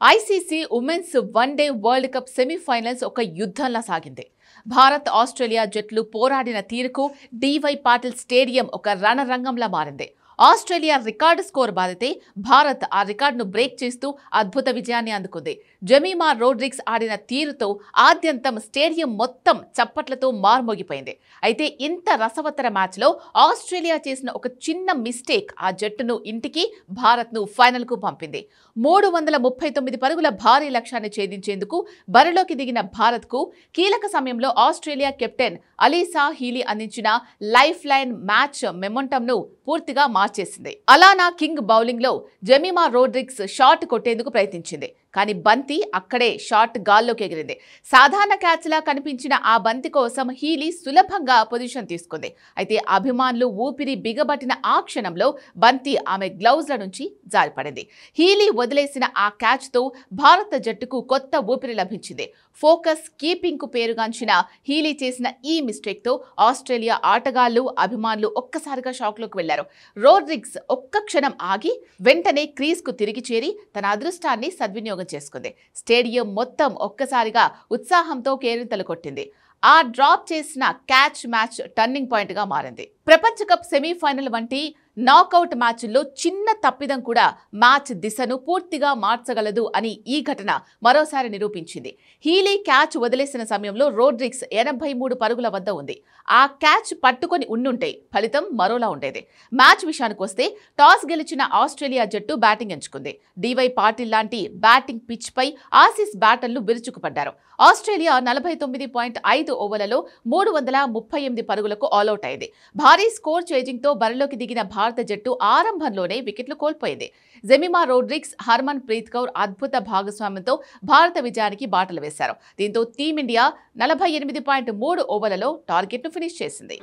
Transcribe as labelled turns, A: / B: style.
A: ICC women's one day world cup semifinals ఒక యుద్ధంలా సాగింది. Bharat Australia జట్లు పోరాడిన తీరుకు డివై పాటిల్ స్టేడియం ఒక రణరంగంలా మారింది. ఆస్ట్రేలియా రికార్డు స్కోర్ బాధితే భారత్ ఆ రికార్డును బ్రేక్ చేస్తూ అద్భుత విజయాన్ని అందుకుంది. జెమిమా రోడ్రిగ్స్ ఆడిన తీరుతో ఆద్యంతం స్టేడియం మొత్తం చప్పట్లతో మార్మోగిపోయింది. అయితే ఇంత రసవత్తర మ్యాచ్లో ఆస్ట్రేలియా చేసిన ఒక చిన్న మిస్టేక్ ఆ జట్టును ఇంటికి, భారత్ను ఫైనల్కు పంపింది. 339 పరుగుల భారీ లక్ష్యాన్ని ఛేదించేందుకు బరిలోకి దిగిన భారత్కు కీలక సమయంలో ఆస్ట్రేలియా కెప్టెన్ అలీసా హీలీ అందించిన లైఫ్ లైన్ మ్యాచ్ మొమెంటంను పూర్తిగా మార్చేసింది. అలానా కింగ్ బౌలింగ్ లో జెమిమా రోడ్రిగ్స్ షాట్ కొట్టేందుకు ప్రయత్నించింది. కానీ బంతి అక్కడే షాట్ గాల్లోకి ఎగిరింది. సాధారణ క్యాచ్ లా కనిపించిన ఆ బంతి కోసం హీలీ సులభంగా పొజిషన్ తీసుకుంది. అయితే అభిమానులు ఊపిరి బిగబట్టిన ఆ క్షణంలో బంతి ఆమె గ్లౌజ్ల నుంచి జారిపడింది. హీలీ వదిలేసిన ఆ క్యాచ్ తో భారత జట్టుకు కొత్త ఊపిరి లభించింది. ఫోకస్ కీపింగ్ కు పేరుగాంచిన హీలీ చేసిన ఈ మిస్టేక్ తో ఆస్ట్రేలియా ఆటగాళ్లు, అభిమానులు ఒక్కసారిగా షాక్ లోకి వెళ్లారు. రోడ్రిగ్స్ ఒక్క క్షణం ఆగి వెంటనే క్రీజ్ కు తిరిగి చేరి తన అదృష్టాన్ని సద్వినియోగం చేసుకుంది. స్టేడియం మొత్తం ఒక్కసారిగా ఉత్సాహంతో కేరింతలు కొట్టింది. ఆ డ్రాప్ చేసిన క్యాచ్ మ్యాచ్ టర్నింగ్ పాయింట్ గా మారింది. ప్రపంచ కప్ సెమీఫైనల్ వంటి నాకౌట్ మ్యాచ్ల్లో చిన్న తప్పిదం కూడా మ్యాచ్ దిశను పూర్తిగా మార్చగలదు అని ఈ ఘటన మరోసారి నిరూపించింది. హీలీ క్యాచ్ వదిలేసిన సమయంలో రోడ్రిగ్స్ 83 పరుగుల వద్ద ఉంది. ఆ క్యాచ్ పట్టుకొని ఉండుంటే ఫలితం మరోలా ఉండేది. మ్యాచ్ విషయానికి వస్తే టాస్ గెలిచిన ఆస్ట్రేలియా జట్టు బ్యాటింగ్ ఎంచుకుంది. డివై పాటిల్ లాంటి బ్యాటింగ్ పిచ్ పై ఆసీస్ బ్యాటర్లు విరుచుకుపడ్డారు. ఆస్ట్రేలియా 49.5 ఓవర్లలో 338 పరుగులకు ఆలౌట్ అయింది. భారీ స్కోర్ చేజింగ్ తో బరిలోకి దిగిన భారత జట్టు ఆరంభంలోనే వికెట్లు కోల్పోయింది. జెమిమా రోడ్రిగ్స్, హర్మన్ ప్రీత్ కౌర్ అద్భుత భాగస్వామ్యంతో భారత విజయానికి బాటలు వేశారు. దీంతో టీమిండియా 48.3 ఓవర్లలో టార్గెట్ను ఫినిష్ చేసింది.